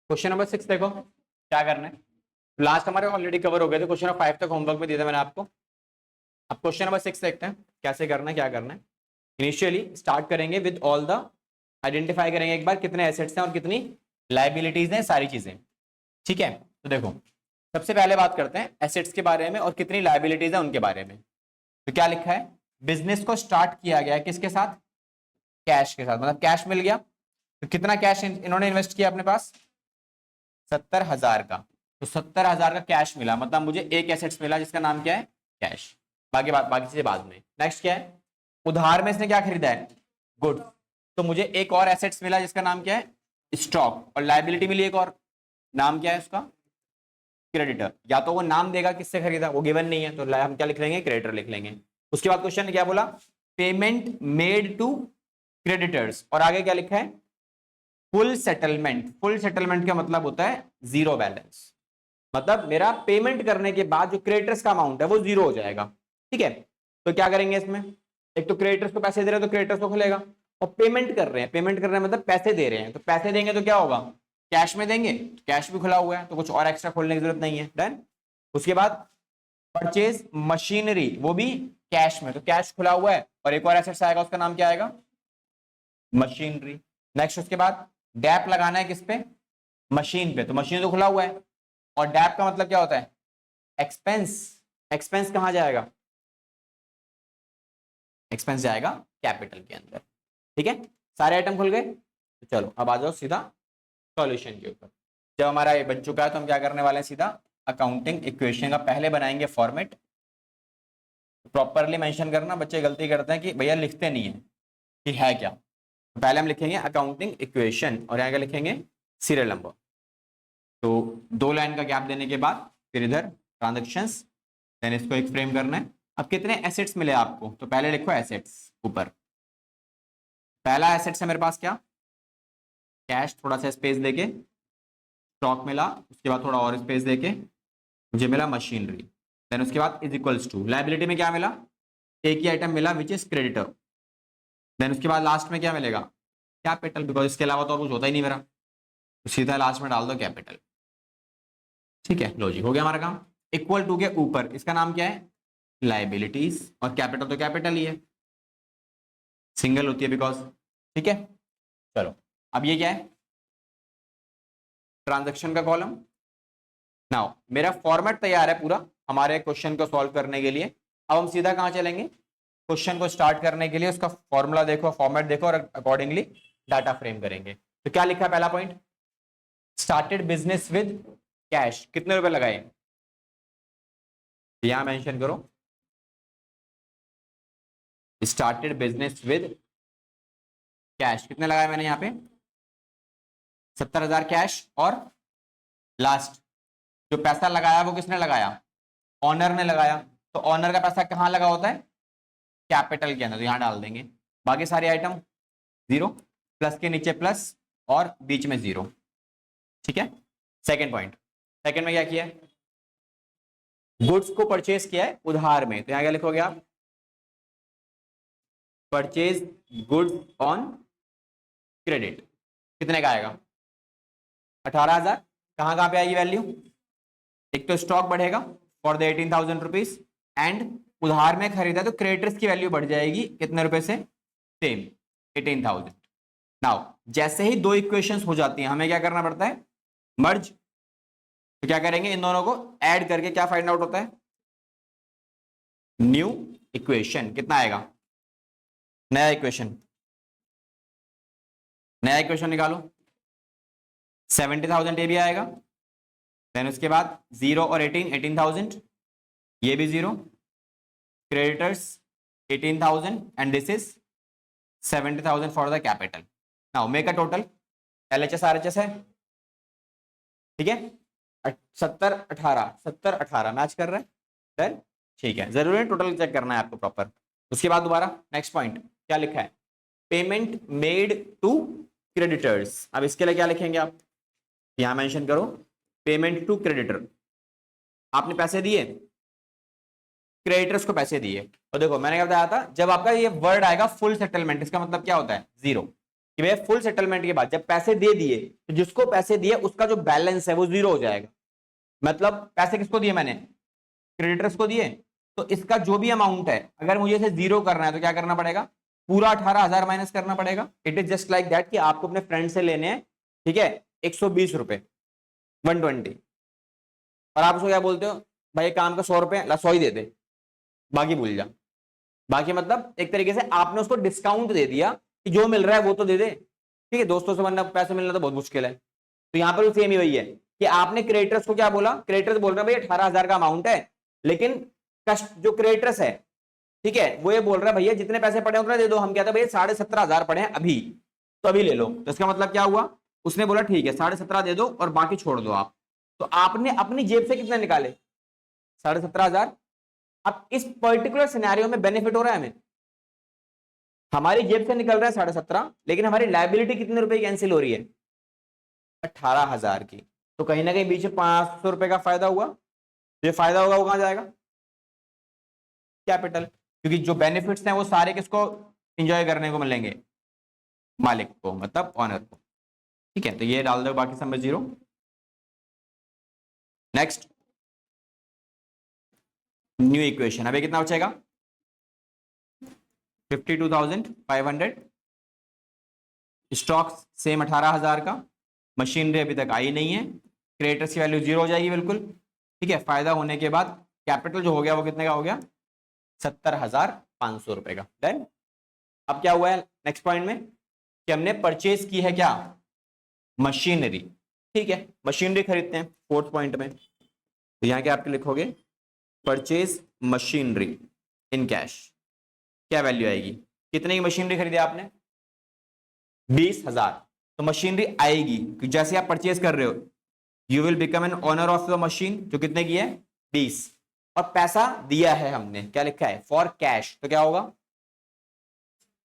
Question number 6 देखो क्या करना है। लास्ट हमारे ऑलरेडी कवर हो गए थे, क्वेश्चन नंबर 5 तक होमवर्क में दिया था मैंने आपको। अब क्वेश्चन नंबर 6 देखते हैं कैसे करना है, क्या करना है। इनिशियली स्टार्ट करेंगे विद ऑल द, आइडेंटिफाई करेंगे एक बार कितने एसेट्स हैं और कितनी लाइबिलिटीज हैं, सारी चीजें। ठीक है, तो देखो सबसे पहले बात करते हैं एसेट्स के बारे में और कितनी लाइबिलिटीज है उनके बारे में। तो क्या लिखा है, बिजनेस को स्टार्ट किया गया किसके साथ, कैश के साथ, मतलब कैश मिल गया। तो कितना कैश इन्होंने इन्वेस्ट किया अपने पास, 70,000 का। तो 70,000 का कैश मिला, मतलब मुझे एक एसेट्स मिला जिसका नाम क्या है, कैश। बाकी चीजें बाद में। नेक्स्ट क्या है, उधार में इसने क्या खरीदा है, गुड। तो मुझे एक और एसेट्स मिला जिसका नाम क्या है, स्टॉक। और लाइबिलिटी मिली एक और, नाम क्या है उसका, क्रेडिटर। या तो वो नाम देगा किससे खरीदा, वो गिवन नहीं है, तो हम क्या लिख लेंगे, क्रेडिटर लिख लेंगे। उसके बाद क्वेश्चन क्या बोला, पेमेंट मेड टू क्रेडिटर्स, और आगे क्या लिखा है, फुल सेटलमेंट। फुल सेटलमेंट का मतलब होता है जीरो बैलेंस, मतलब मेरा पेमेंट करने के बाद जो क्रेडिटर्स का अमाउंट है वो जीरो हो जाएगा। ठीक है, तो क्या करेंगे इसमें, एक तो क्रेडिटर्स को पैसे दे रहे हैं तो क्रेडिटर्स को खुलेगा, और पेमेंट कर रहे हैं, पेमेंट कर रहे हैं मतलब पैसे दे रहे हैं, तो पैसे देंगे तो क्या होगा, कैश में देंगे, तो कैश भी खुला हुआ है तो कुछ और एक्स्ट्रा खोलने की जरूरत नहीं है। डन। उसके बाद परचेज मशीनरी, वो भी कैश में, तो कैश खुला हुआ है, और एक और एसेट्स आएगा उसका नाम क्या आएगा, मशीनरी। नेक्स्ट उसके बाद डैप लगाना है किस पे, मशीन पे, तो मशीन तो खुला हुआ है, और डैप का मतलब क्या होता है, एक्सपेंस। एक्सपेंस कहां जाएगा, एक्सपेंस जाएगा कैपिटल के अंदर। ठीक है, सारे आइटम खुल गए। तो चलो अब आ जाओ सीधा सॉल्यूशन के ऊपर। जब हमारा ये बन चुका है तो हम क्या करने वाले हैं, सीधा अकाउंटिंग इक्वेशन का पहले बनाएंगे फॉर्मेट। प्रॉपरली मेंशन करना, बच्चे गलती करते हैं कि भैया लिखते नहीं है कि है क्या। तो पहले हम लिखेंगे अकाउंटिंग इक्वेशन, और यहाँ क्या लिखेंगे, सीरियल नंबर। तो 2 लाइन का गैप देने के बाद फिर इधर ट्रांजेक्शंस, देन इसको एक फ्रेम करना है। अब कितने एसेट्स मिले आपको, तो पहले लिखो एसेट्स ऊपर। पहला एसेट्स है मेरे पास क्या, कैश, थोड़ा सा स्पेस देके, स्टॉक मिला, उसके बाद थोड़ा और स्पेस देके मुझे मिला मशीनरी। देन उसके बाद इज इक्वल्स टू, लाइबिलिटी में क्या मिला, एक ही आइटम मिला विच इज क्रेडिटर। देन उसके बाद लास्ट में क्या मिलेगा, कैपिटल, बिकॉज इसके अलावा तो और कुछ होता ही नहीं मेरा, तो सीधा लास्ट में डाल दो कैपिटल। ठीक है, लॉजिक हो गया हमारा काम। इक्वल टू के ऊपर इसका नाम क्या है, लाइबिलिटीज, और कैपिटल तो कैपिटल ही है, सिंगल होती है बिकॉज। ठीक है, चलो अब ये क्या है, ट्रांजैक्शन का कॉलम। नाउ मेरा फॉर्मेट तैयार है पूरा हमारे क्वेश्चन को सॉल्व करने के लिए। अब हम सीधा कहां चलेंगे, क्वेश्चन को स्टार्ट करने के लिए उसका फॉर्मूला देखो, फॉर्मेट देखो, और अकॉर्डिंगली डाटा फ्रेम करेंगे। तो क्या लिखा है पहला point, started business with cash, कितने रुपए लगाए, यहां मेंशन करो, स्टार्टेड बिजनेस विद कैश, कितने लगाए मैंने यहाँ पे, 70,000 कैश। और लास्ट जो पैसा लगाया वो किसने लगाया, ऑनर ने लगाया। तो ऑनर का पैसा कहां लगा होता है, कैपिटल के अंदर, तो यहां डाल देंगे। बाकी सारे आइटम जीरो, प्लस के नीचे प्लस और बीच में जीरो। ठीक है, सेकेंड पॉइंट, सेकेंड में क्या किया है, गुड्स को परचेज किया है उधार में, तो यहां क्या लिखोगे आप, परचेज गुड्स ऑन क्रेडिट, कितने का आएगा, 18,000। कहां कहां पे आएगी वैल्यू, एक तो स्टॉक बढ़ेगा फॉर द 18,000 रुपीज, एंड उधार में खरीदा तो क्रेडिटर्स की वैल्यू बढ़ जाएगी कितने रुपए से, सेम 18,000। नाउ जैसे ही दो इक्वेशंस हो जाती हैं हमें क्या करना पड़ता है, मर्ज। तो क्या करेंगे, इन दोनों को ऐड करके क्या फाइंड आउट होता है, न्यू इक्वेशन। कितना आएगा, नया इक्वेशन, नया इक्वेशन निकालो, 70,000 ये भी आएगा। देन उसके बाद 0 और 18,000, ये भी 0, creditors 18,000 and this is 70,000 for the capital. Now make a total, LHS RHS है। ठीक है, 70 18 मैच कर रहा है, डन। ठीक है, जरूरी है टोटल चेक करना है आपको प्रॉपर। उसके बाद दोबारा नेक्स्ट पॉइंट क्या लिखा है, पेमेंट मेड टू क्रेडिटर्स। अब इसके लिए क्या लिखेंगे आप, यहां मेंशन करो, पेमेंट टू क्रेडिटर, आपने पैसे दिए, क्रेडिटर्स को पैसे दिए। और देखो मैंने क्या बताया था, जब आपका ये वर्ड आएगा फुल सेटलमेंट, इसका मतलब क्या होता है, जीरो। कि भैया फुल सेटलमेंट के बाद जब पैसे दे दिए तो जिसको पैसे दिए उसका जो बैलेंस है वो जीरो हो जाएगा। मतलब पैसे किसको दिए मैंने, क्रेडिटर्स को दिए, तो इसका जो भी अमाउंट है अगर मुझे इसे जीरो करना है तो क्या करना पड़ेगा, पूरा 18,000 माइनस करना पड़ेगा। It is just like that कि आपको अपने फ्रेंड से लेने हैं, ठीक है, 120 रुपए 120, और आप उसको क्या बोलते हो, भाई काम का 100 रुपए ला 100 ही दे दे, बाकी भूल जा। बाकी मतलब एक तरीके से आपने उसको डिस्काउंट दे दिया कि जो मिल रहा है वो तो दे दे, ठीक है, दोस्तों से वरना पैसे मिलना तो बहुत मुश्किल है। तो यहाँ पर सेम ही वही है कि आपने क्रेडिटर्स को क्या बोला, क्रेडिटर्स बोल रहे हैं भाई 18,000 का अमाउंट है, लेकिन कस्ट जो क्रेडिटर्स है, ठीक है, वो ये बोल रहा है भैया जितने पैसे पड़े उतना दे दो। हम कहते हैं भैया 17,500 पड़े हैं अभी, तो अभी ले लो। तो इसका मतलब क्या हुआ, उसने बोला ठीक है 17,500 दे दो और बाकी छोड़ दो आप। तो आपने अपनी जेब से कितने निकाले, 17,500। अब इस पर्टिकुलर सिनेरियो में बेनिफिट हो रहा है हमें, हमारी जेब से निकल रहा है 17,500, लेकिन हमारी लायबिलिटी कितने रुपए कैंसिल हो रही है, 18,000 की। तो कहीं ना कहीं बीच में 500 रुपए का फायदा हुआ, जो फायदा होगा वो कहां जाएगा, कैपिटल, क्योंकि जो बेनिफिट्स हैं वो सारे किसको एंजॉय करने को मिलेंगे, मालिक को, मतलब ऑनर को। ठीक है, तो ये डाल दो बाकी सब में जीरो। नेक्स्ट न्यू इक्वेशन, अभी कितना बचेगा 52,500, स्टॉक्स सेम 18,000 का, मशीनरी अभी तक आई नहीं है, क्रेडिटर्स की वैल्यू जीरो हो जाएगी बिल्कुल, ठीक है, फायदा होने के बाद कैपिटल जो हो गया वो कितने का हो गया, 70,500 रुपए का। डन। अब क्या हुआ है नेक्स्ट पॉइंट में कि हमने परचेज की है क्या, मशीनरी, ठीक है, मशीनरी खरीदते हैं फोर्थ पॉइंट में। तो यहाँ क्या आपके लिखोगे, परचेज मशीनरी इन कैश, क्या वैल्यू आएगी, कितने की मशीनरी खरीदी आपने, 20,000। तो मशीनरी आएगी कि जैसे आप परचेज कर रहे हो, you will become an owner of the machine, जो कितने की है 20, और पैसा दिया है हमने, क्या लिखा है फॉर कैश, तो क्या होगा,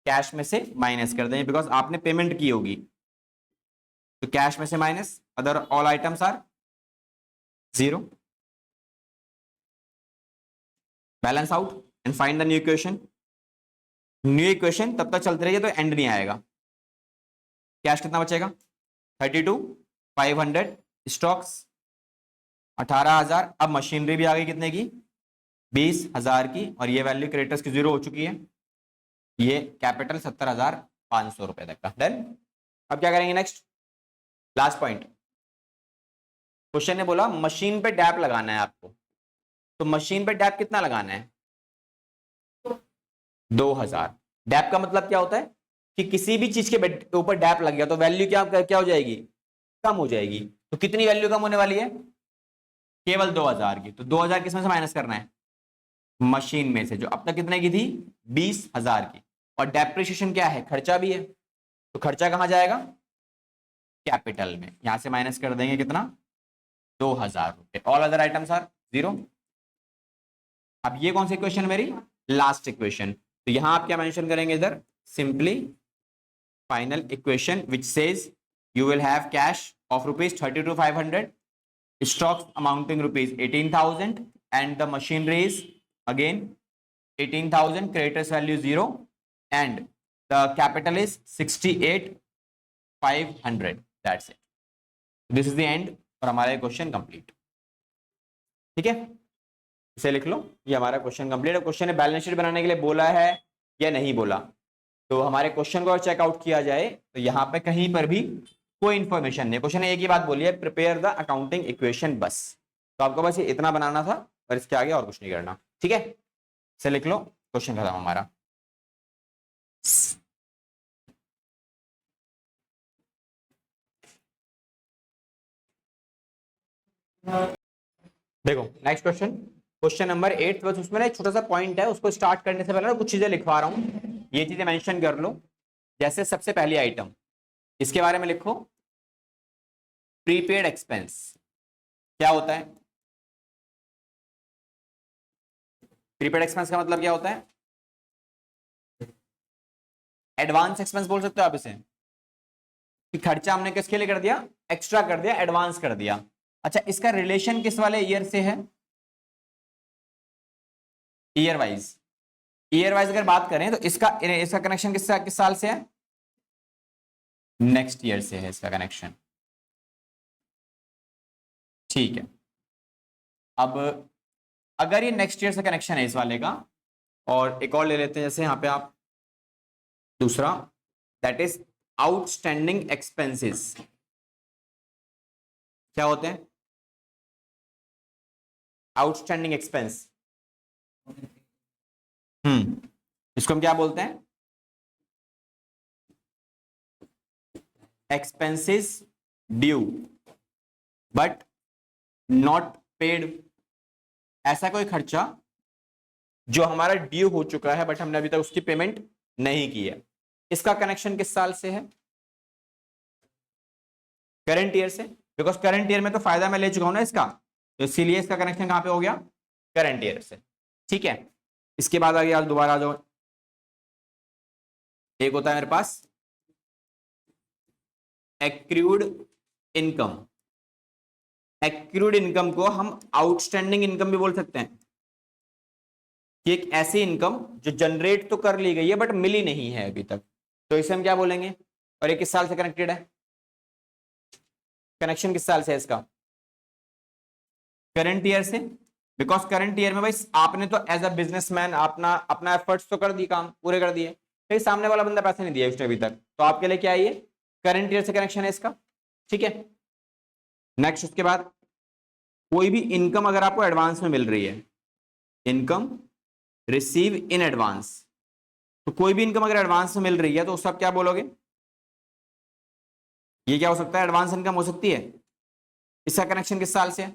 कैश में से माइनस कर देंगे बिकॉज आपने पेमेंट की होगी, तो कैश में से minus, other all items are zero, balance out and find the new equation. New equation तब तक चलती रहेगी तो एंड नहीं आएगा। कैश कितना बचेगा 32,500, स्टॉक्स 18,000, अब मशीनरी भी आ गई कितने की 20,000 की, और ये वैल्यू क्रेडिटर्स की जीरो हो चुकी है, ये कैपिटल 70,500 रुपए तक का। डन। अब क्या करेंगे नेक्स्ट, लास्ट पॉइंट, क्वेश्चन ने बोला मशीन पे डैप लगाना है आपको, तो मशीन पे डैप कितना लगाना है 2,000। डैप का मतलब क्या होता है कि किसी भी चीज के ऊपर डैप लग गया तो वैल्यू क्या हो जाएगी, कम हो जाएगी। तो कितनी वैल्यू कम होने वाली है, केवल 2,000 की। तो 2,000 किसमें से माइनस करना है, मशीन में से, जो अब तक कितने की थी 20,000 की, और डेप्रिसिएशन क्या है, खर्चा भी है, तो खर्चा कहां जाएगा, कैपिटल में, यहां से माइनस कर देंगे कितना 2,000 रुपए, all other items are zero. अब ये कौन सी इक्वेशन है मेरी, लास्ट इक्वेशन। तो यहां आप क्या मेंशन करेंगे, इधर simply final equation which says you will have cash of ₹32,500, stocks amounting ₹18,000, and the machinery is again 18,000, creditors value 0, and the capital is 68,500. That's it. This is the end और हमारा question complete. ठीक है, इसे लिख लो, ये हमारा question complete है। Question ने बैलेंस शीट बनाने के लिए बोला है या नहीं बोला, तो हमारे क्वेश्चन को चेकआउट किया जाए तो यहाँ पे कहीं पर भी कोई इंफॉर्मेशन नहीं, क्वेश्चन ने एक ही बात बोली है, प्रिपेयर द अकाउंटिंग इक्वेशन बस। तो आपको बस ये इतना बनाना था और इसके आगे और कुछ नहीं करना। ठीक है, इसे लिख लो, क्वेश्चन खत्म हमारा। देखो नेक्स्ट क्वेश्चन, क्वेश्चन नंबर 8, बस उसमें ना एक छोटा सा पॉइंट है, उसको स्टार्ट करने से पहले ना कुछ चीजें लिखवा रहा हूँ, ये चीजें मेंशन कर लो। जैसे सबसे पहली आइटम, इसके बारे में लिखो, प्रीपेड एक्सपेंस क्या होता है, प्रीपेड एक्सपेंस का मतलब क्या होता है, एडवांस एक्सपेंस बोल सकते हो आप इसे, कि खर्चा हमने किसके लिए कर दिया, एक्स्ट्रा कर दिया, एडवांस कर दिया। अच्छा, इसका रिलेशन किस वाले ईयर से है, ईयर वाइज। ईयर वाइज अगर बात करें तो इसका कनेक्शन किस साल से है, नेक्स्ट ईयर से है इसका कनेक्शन। ठीक है, अब अगर ये नेक्स्ट ईयर से कनेक्शन है इस वाले का, और एक और ले लेते हैं जैसे यहाँ पे आप दूसरा, दैट इज आउटस्टैंडिंग एक्सपेंसेस। क्या होते हैं आउटस्टैंडिंग एक्सपेंस? इसको हम क्या बोलते हैं? Expenses due but not paid. ऐसा कोई खर्चा जो हमारा ड्यू हो चुका है बट हमने अभी तक उसकी पेमेंट नहीं की है। इसका कनेक्शन किस साल से है? करंट ईयर से, बिकॉज करंट ईयर में तो फायदा मैं ले चुका हूं ना इसका, तो इसीलिए इसका कनेक्शन कहां पे हो गया? करंट ईयर से। ठीक है, इसके बाद आगे आज दोबारा आ जाओ। एक होता है मेरे पास एक्रूड इनकम। एक्रूड इनकम को हम आउटस्टैंडिंग इनकम भी बोल सकते हैं, कि एक ऐसी इनकम जो जनरेट तो कर ली गई है बट मिली नहीं है अभी तक, तो इसे हम क्या बोलेंगे? और ये किस साल से कनेक्टेड है? कनेक्शन किस साल से है इसका? करंट ईयर से, बिकॉज करंट ईयर में भाई आपने तो एज अ बिजनेसमैन अपना अपना एफर्ट्स तो कर दिए, काम पूरे कर दिए, फिर सामने वाला बंदा पैसे नहीं दिया उसने अभी तक, तो आपके लिए क्या है? ये करंट ईयर से कनेक्शन है इसका। ठीक है, नेक्स्ट उसके बाद कोई भी इनकम अगर आपको एडवांस में मिल रही है, इनकम रिसीव इन एडवांस, तो कोई भी इनकम अगर एडवांस में मिल रही है तो उसका आप क्या बोलोगे? ये क्या हो सकता है? एडवांस इनकम हो सकती है। इसका कनेक्शन किस साल से है?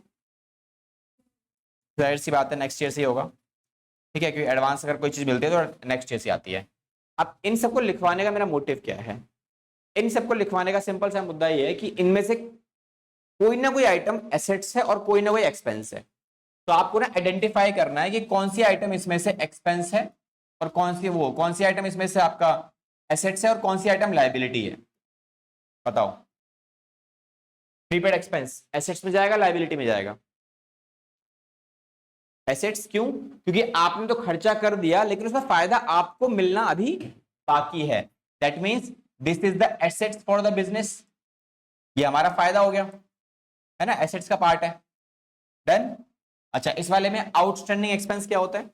जाहिर सी बात है नेक्स्ट ईयर से ही होगा। ठीक है, क्योंकि एडवांस अगर कोई चीज मिलती है तो नेक्स्ट ईयर से आती है। अब इन सबको लिखवाने का मेरा मोटिव क्या है? इन सबको लिखवाने का सिंपल सा मुद्दा ये है कि इनमें से कोई ना कोई आइटम एसेट्स है और कोई ना कोई एक्सपेंस है, तो आपको ना आइडेंटिफाई करना है कि कौन सी आइटम इसमें से एक्सपेंस है और कौन सी आइटम इसमें से आपका एसेट्स है और कौन सी आइटम लायबिलिटी है। बताओ। प्रीपेड एक्सपेंस एसेट्स में जाएगा, लायबिलिटी में जाएगा? एसेट्स। क्यों? क्योंकि आपने तो खर्चा कर दिया लेकिन उसका फायदा आपको मिलना अभी बाकी है। That means this is the assets for the business. ये हमारा फायदा हो गया, है ना, एसेट्स का पार्ट है। डन। अच्छा, इस वाले में आउटस्टैंडिंग एक्सपेंस क्या होता है?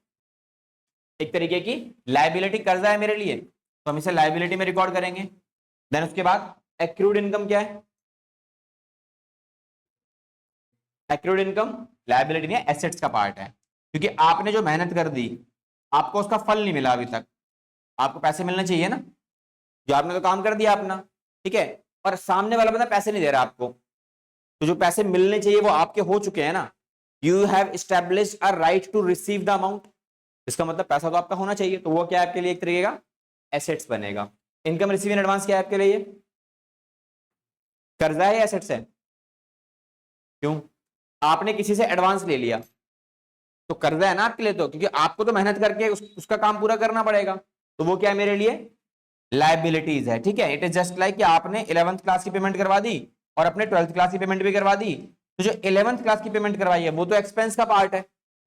एक तरीके की लायबिलिटी, कर्जा है मेरे लिए, तो हम इसे लायबिलिटी में रिकॉर्ड करेंगे। देन उसके बाद एक्रूड इनकम क्या है? एक्रूड इनकम लायबिलिटी नहीं है, एसेट्स का पार्ट है, क्योंकि आपने जो मेहनत कर दी आपको उसका फल नहीं मिला अभी तक। आपको पैसे मिलने चाहिए ना, जो आपने तो काम कर दिया अपना, ठीक है, और सामने वाला बंदा पैसे नहीं दे रहा आपको, तो जो पैसे मिलने चाहिए वो आपके हो चुके हैं ना। You have established a right to receive the amount. इसका मतलब पैसा तो आपका होना चाहिए, तो वो क्या है आपके लिए? एक तरीके का एसेट्स बनेगा। इनकम रिसीव इन एडवांस क्या है आपके लिए? कर्जा है या एसेट्स है? क्यों? आपने किसी से एडवांस ले लिया तो कर्जा है ना आपके लिए, तो क्योंकि आपको तो मेहनत करके उसका काम पूरा करना पड़ेगा, तो वो क्या है मेरे लिए? लायबिलिटीज है। ठीक है, इट इज जस्ट लाइक कि आपने 11th क्लास की पेमेंट करवा दी और अपने 12th क्लास की पेमेंट भी करवा दी, तो जो 11th क्लास की पेमेंट करवाई है वो तो एक्सपेंस का पार्ट है,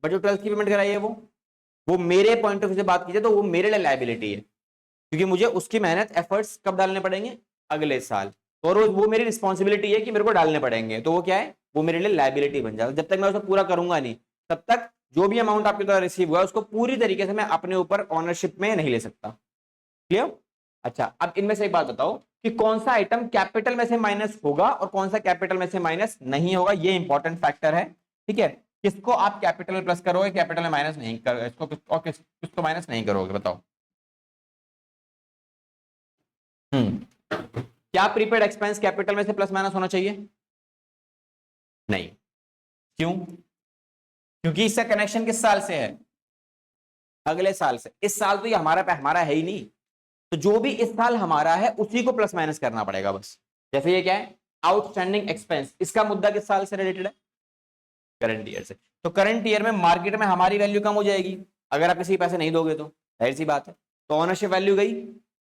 बट जो 12th की पेमेंट कराई है वो मेरे पॉइंट ऑफ व्यू से बात कीजिए तो वो मेरे लिए लायबिलिटी है, क्योंकि मुझे उसकी मेहनत एफर्ट्स कब डालने पड़ेंगे? अगले साल, और वो मेरी रिस्पॉन्सिबिलिटी है कि मेरे को डालने पड़ेंगे, तो वो क्या है? वो मेरे लिए लायबिलिटी बन जाएगा। जब तक मैं उसे पूरा करूंगा नहीं तब तक जो भी अमाउंट आपके द्वारा रिसीव हुआ उसको पूरी तरीके से मैं अपने ऊपर ऑनरशिप में नहीं ले सकता। क्लियर? अच्छा, अब इनमें से एक बात बताओ कि कौन सा आइटम कैपिटल में से माइनस होगा और कौन सा कैपिटल में से माइनस नहीं होगा। ये इंपॉर्टेंट फैक्टर है। ठीक है, किसको आप कैपिटल में प्लस करोगे, कैपिटल में माइनस नहीं करोगे, इसको और किसको माइनस नहीं करोगे? बताओ। क्या प्रीपेड एक्सपेंस कैपिटल में से प्लस माइनस होना चाहिए? नहीं। क्यों? क्योंकि इसका कनेक्शन किस साल से है? अगले साल से। इस साल तो ये हमारा है ही नहीं, तो जो भी इस साल हमारा है उसी को प्लस माइनस करना पड़ेगा बस। जैसे ये क्या है? आउटस्टैंडिंग एक्सपेंस, इसका मुद्दा किस साल से रिलेटेड है? करंट ईयर से। तो करंट ईयर में मार्केट में हमारी वैल्यू कम हो जाएगी अगर आप किसी पैसे नहीं दोगे, तो जाहिर सी बात है, तो ऑनरशिप वैल्यू गई।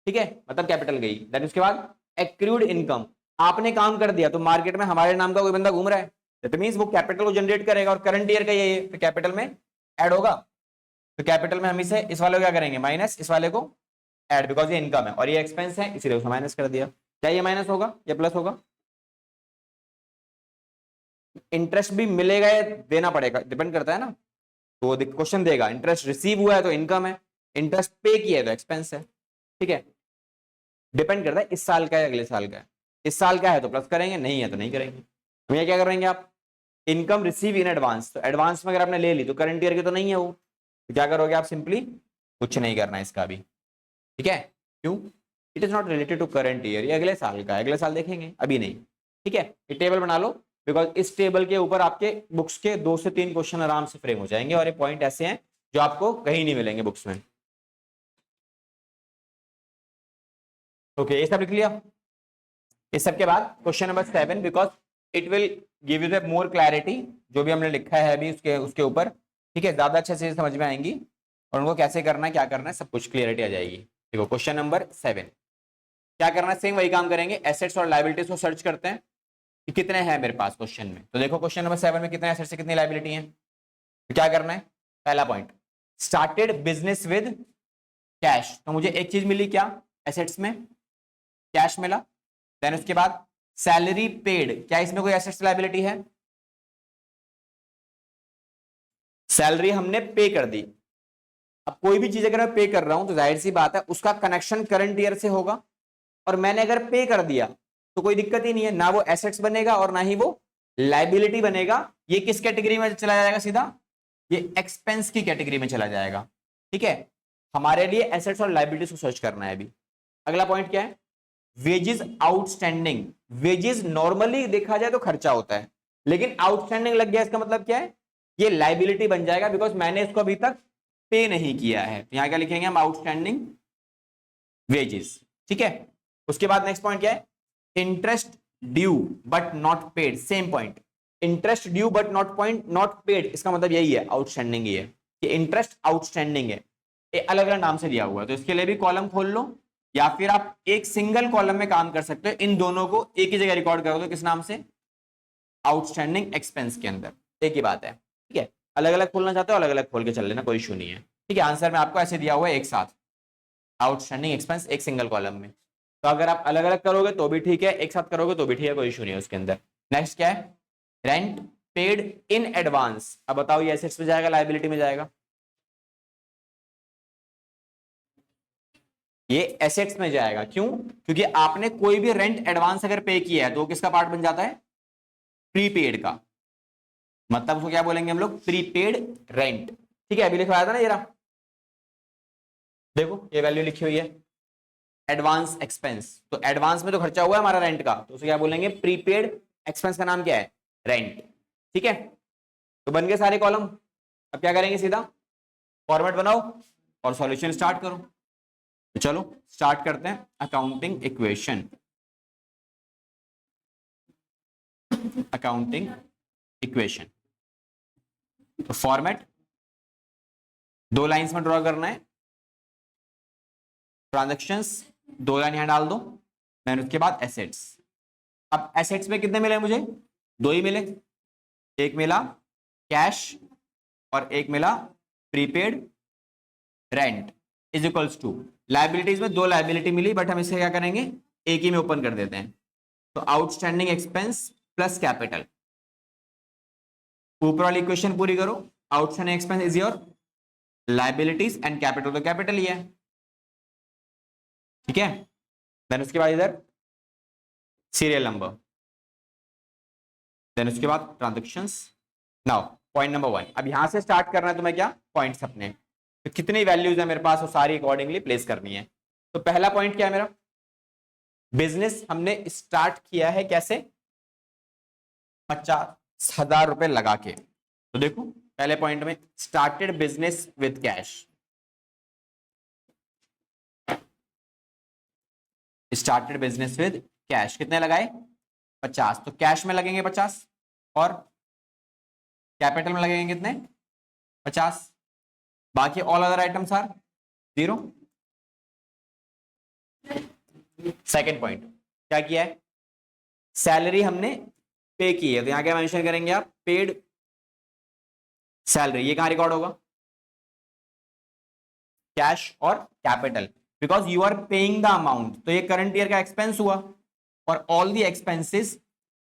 ठीक है, मतलब कैपिटल गई। देन उसके बाद एक्रूड इनकम, आपने काम कर दिया तो मार्केट में हमारे नाम का कोई बंदा घूम रहा है, दैट मींस वो कैपिटल को जनरेट करेगा, और करंट ईयर का ये तो कैपिटल में ऐड होगा, तो कैपिटल में हम इसे इस वाले को क्या करेंगे? माइनस इस वाले को ऐड, बिकॉज ये इनकम है और ये एक्सपेंस है इसीलिए उसे माइनस कर दिया। क्या ये माइनस होगा या प्लस होगा? इंटरेस्ट भी मिलेगा या देना पड़ेगा, डिपेंड करता है ना। तो क्वेश्चन देगा इंटरेस्ट रिसीव हुआ है तो इनकम है, इंटरेस्ट पे किया है तो एक्सपेंस है। ठीक है, डिपेंड करता है इस साल का है अगले साल का है। इस साल का है तो प्लस करेंगे, नहीं है तो नहीं करेंगे। तो ये क्या करेंगे आप, इनकम रिसीव इन एडवांस, तो एडवांस में अगर आपने ले ली तो करंट ईयर की तो नहीं है वो, तो क्या करोगे आप, सिंपली कुछ नहीं करना है इसका भी। ठीक है, क्यों? It is not related to current year, ये अगले साल का है, अगले साल देखेंगे, अभी नहीं। ठीक है, ये टेबल बना लो, बिकॉज इस टेबल के ऊपर आपके बुक्स के 2 से 3 क्वेश्चन आराम से फ्रेम हो जाएंगे, और ये पॉइंट ऐसे हैं जो आपको कहीं नहीं मिलेंगे बुक्स में। ओके, ये सब लिख लिया। इस सब के बाद question number 7, because it will give you the more clarity, जो भी हमने लिखा है अभी उसके उसके ऊपर। ठीक है, ज्यादा अच्छे से समझ में आएंगी, और उनको कैसे करना है क्या करना है सब कुछ क्लियरिटी आ जाएगी। देखो क्वेश्चन नंबर 7 क्या करना है, सेम वही काम करेंगे, एसेट्स और लायबिलिटीज को सर्च करते हैं कि कितने हैं मेरे पास क्वेश्चन में। तो देखो क्वेश्चन नंबर 7 में कितने एसेट्स से कितनी लायबिलिटी है। तो क्या करना है, पहला point, started business with cash, तो मुझे एक चीज मिली क्या, एसेट्स में कैश मिला। देन उसके बाद सैलरी पेड, क्या इसमें कोई एसेट्स लायबिलिटी है? सैलरी हमने पे कर दी। अब कोई भी चीज अगर मैं पे कर रहा हूं तो जाहिर सी बात है उसका कनेक्शन करंट ईयर से होगा, और मैंने अगर पे कर दिया तो कोई दिक्कत ही नहीं है, ना वो एसेट्स बनेगा और ना ही वो लायबिलिटी बनेगा। ये किस कैटेगरी में चला जाएगा, सीधा ये एक्सपेंस की कैटेगरी में चला जाएगा। ठीक है, हमारे लिए एसेट्स और लायबिलिटीज को सर्च करना है अभी। अगला पॉइंट क्या है, वेजेस आउटस्टैंडिंग। वेजेस नॉर्मली देखा जाए तो खर्चा होता है, लेकिन आउटस्टैंडिंग लग गया इसका मतलब क्या है, ये लायबिलिटी बन जाएगा, बिकॉज मैंने इसको अभी तक पे नहीं किया है। तो यहां क्या लिखेंगे हम, आउटस्टैंडिंग वेजेस। ठीक है, उसके बाद नेक्स्ट पॉइंट क्या है, interest due but not paid, same point, interest due but not point not paid, इसका मतलब यही है, आउटस्टैंडिंग ही है कि इंटरेस्ट आउटस्टैंडिंग है। ये अलग अलग नाम से दिया हुआ है, तो इसके लिए भी कॉलम खोल लो, या फिर आप एक सिंगल कॉलम में काम कर सकते हो, इन दोनों को एक ही जगह रिकॉर्ड कर दो, किस नाम से, आउटस्टैंडिंग एक्सपेंस के अंदर, एक ही बात है। ठीक है, अलग अलग खोलना चाहते हो अलग अलग खोल के चल लेना, कोई इशू नहीं है। ठीक है, आंसर में आपको ऐसे दिया हुआ है एक साथ, आउटस्टैंडिंग एक्सपेंस एक सिंगल कॉलम में। तो अगर आप अलग अलग करोगे तो भी ठीक है, एक साथ करोगे तो भी ठीक है, कोई इशू नहीं है उसके अंदर। नेक्स्ट क्या है, रेंट पेड इन एडवांस। अब बताओ ये एसेट्स में जाएगा लायबिलिटी में जाएगा? ये एसेट्स में जाएगा, क्यों? क्योंकि आपने कोई भी रेंट एडवांस अगर पे किया है तो किसका पार्ट बन जाता है, प्रीपेड का। मतलब उसको क्या बोलेंगे हम लोग, प्रीपेड रेंट। ठीक है, अभी लिखवाया था ना ये रहा, देखो ये वैल्यू लिखी हुई है, एडवांस एक्सपेंस। तो एडवांस में तो खर्चा हुआ है हमारा रेंट का, तो उसे क्या बोलेंगे, प्रीपेड एक्सपेंस का नाम क्या है, रेंट। ठीक है, तो बन गए सारे कॉलम। अब क्या करेंगे, सीधा फॉर्मेट बनाओ और सॉल्यूशन स्टार्ट करो। तो चलो स्टार्ट करते हैं, अकाउंटिंग इक्वेशन, अकाउंटिंग इक्वेशन। तो फॉर्मेट 2 लाइंस में ड्रॉ करना है, ट्रांजैक्शंस 2 लाइन यहां डाल दो, देन उसके बाद एसेट्स। अब एसेट्स में कितने मिले मुझे, 2 ही मिले, एक मिला कैश और एक मिला prepaid rent is equals to. Liabilities में 2 लायबिलिटी मिली, बट हम इसे क्या करेंगे, एक ही में ओपन कर देते हैं। तो आउटस्टैंडिंग एक्सपेंस प्लस कैपिटल, ऊपर वाली इक्वेशन पूरी करो, outstanding expense is your liabilities and capital तो कैपिटल ही है। ठीक है, देन उसके बाद इधर सीरियल नंबर, देन उसके बाद ट्रांजेक्शंस। नाउ पॉइंट नंबर 1, अब यहां से स्टार्ट करना है तुम्हें, क्या पॉइंट्स अपने, तो कितनी वैल्यूज है मेरे पास वो सारी अकॉर्डिंगली प्लेस करनी है। तो पहला पॉइंट क्या है मेरा, बिजनेस हमने स्टार्ट किया है कैसे, 50,000 रुपए लगा के। तो देखो पहले पॉइंट में, started business with cash, started business with cash, कितने लगाए, 50, तो कैश में लगेंगे 50 और कैपिटल में लगेंगे कितने, 50, बाकी all other items are 0। Second point क्या किया है, सैलरी हमने पे की है, तो यहां क्या मेंशन करेंगे आप, पेड सैलरी। ये कहां रिकॉर्ड होगा, कैश और capital, because you are paying the amount, तो ये करंट ईयर का एक्सपेंस हुआ, फॉर ऑल दी एक्सपेंसेस,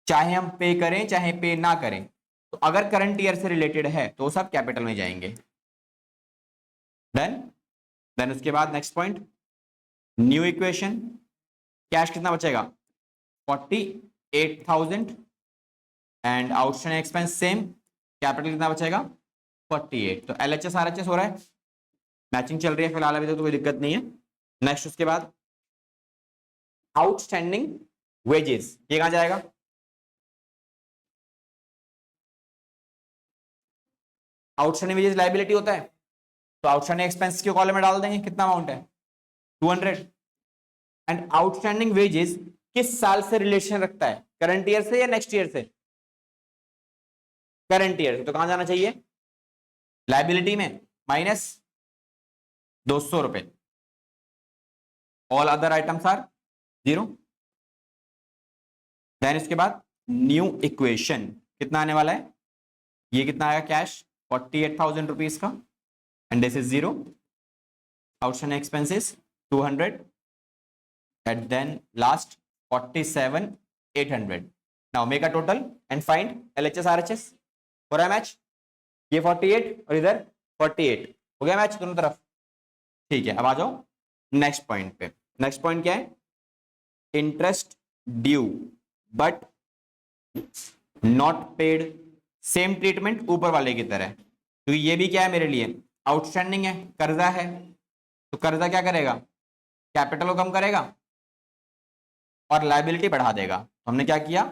चाहे हम पे करें चाहे पे ना करें, तो अगर करंट ईयर से रिलेटेड है तो सब कैपिटल में जाएंगे। देन उसके बाद next point, new equation, cash कितना बचेगा 48,000 and outstanding expense same, capital कितना बचेगा 48। तो LHS RHS हो रहा है, मैचिंग चल रही है फिलहाल, अभी तक तो कोई दिक्कत नहीं है। नेक्स्ट उसके बाद आउटस्टैंडिंग वेजेस, ये कहां जाएगा, आउटस्टैंडिंग वेजेस लायबिलिटी होता है, तो आउटस्टैंडिंग एक्सपेंस के कॉलम में डाल देंगे, कितना अमाउंट है 200। एंड आउटस्टैंडिंग वेजेस किस साल से रिलेशन रखता है, करंट ईयर से या नेक्स्ट ईयर से, करंट ईयर से, तो कहां जाना चाहिए लायबिलिटी में माइनस 200 रुपए, all other items are zero. Then इसके बाद न्यू इक्वेशन कितना आने वाला है, ये कितना आएगा कैश 48,000 रुपीज का, and this is zero, outstanding expenses 200, and then last 47,800। Now make a total and find LHS RHS। हो रहा है मैच, ये 48 और इधर 48, हो गया मैच दोनों तरफ। ठीक है, अब आ जाओ नेक्स्ट पॉइंट पे। नेक्स्ट पॉइंट क्या है, interest due but not paid, same treatment ऊपर वाले की तरह, क्योंकि ये भी क्या है मेरे लिए आउटस्टैंडिंग है, कर्जा है, तो कर्जा क्या करेगा कैपिटल को कम करेगा और लायबिलिटी बढ़ा देगा। तो हमने क्या किया,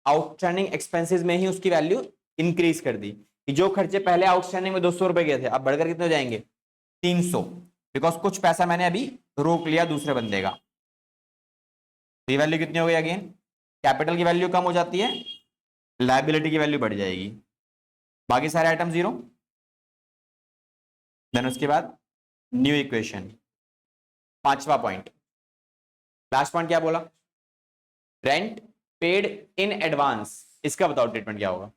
आउटस्टैंडिंग एक्सपेंसेस में ही उसकी वैल्यू इंक्रीज कर दी, कि जो खर्चे पहले आउटस्टैंडिंग में 200 रुपए गए थे अब बढ़कर कितने हो जाएंगे 300, बिकॉज कुछ पैसा मैंने अभी रोक लिया दूसरे बंदे का। तो ये वैल्यू कितनी हो गई, अगेन कैपिटल की वैल्यू कम हो जाती है, लायबिलिटी की वैल्यू बढ़ जाएगी, बाकी सारे आइटम जीरो। देन उसके बाद न्यू इक्वेशन, पांचवा पॉइंट, लास्ट पॉइंट क्या बोला, रेंट पेड इन एडवांस, इसका बताओ ट्रीटमेंट क्या होगा।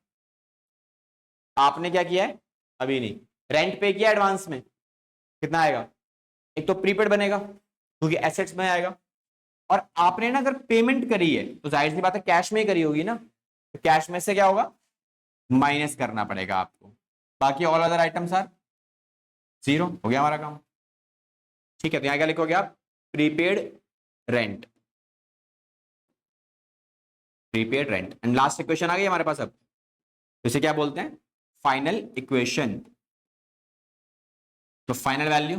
आपने क्या किया है अभी नहीं, रेंट पे किया एडवांस में, कितना आएगा, एक तो प्रीपेड बनेगा क्योंकि एसेट्स में आएगा, और आपने ना अगर पेमेंट करी है तो जाहिर सी बात है कैश में ही करी होगी ना, तो कैश में से क्या होगा माइनस करना पड़ेगा आपको, बाकी all other items are zero, हो गया हमारा काम। ठीक है, तो यहां क्या लिखोगे आप, prepaid rent, prepaid rent. And last equation आ गई हमारे पास, अब इसे क्या बोलते हैं फाइनल इक्वेशन। तो फाइनल वैल्यू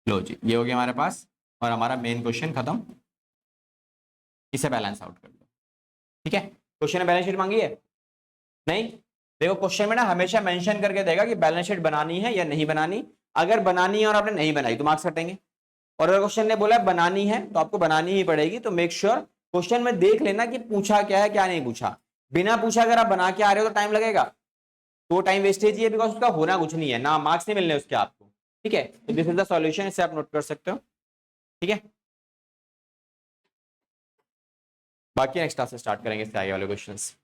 लो जी, ये हो गया हमारे पास, और हमारा मेन क्वेश्चन खत्म, इसे बैलेंस आउट कर दो। ठीक है, क्वेश्चन में बैलेंस शीट मांगी है नहीं, देखो क्वेश्चन में ना हमेशा मेंशन करके देगा कि बैलेंस शीट बनानी है या नहीं बनानी, अगर बनानी है और आपने नहीं बनाई तो मार्क्स कटेंगे, और अगर क्वेश्चन ने बोला बनानी है तो आपको बनानी ही पड़ेगी। तो मेक श्योर क्वेश्चन में देख लेना कि पूछा क्या है क्या नहीं पूछा, बिना पूछा अगर आप बना के आ रहे हो तो टाइम लगेगा, तो टाइम वेस्टेज ही है, बिकॉज उसका होना कुछ नहीं है, ना मार्क्स नहीं मिलने उसके आपको। ठीक है, तो दिस इज द सॉल्यूशन, इसे आप नोट कर सकते हो। ठीक है, बाकी नेक्स्ट क्लास से स्टार्ट करेंगे इससे आगे वाले क्वेश्चंस।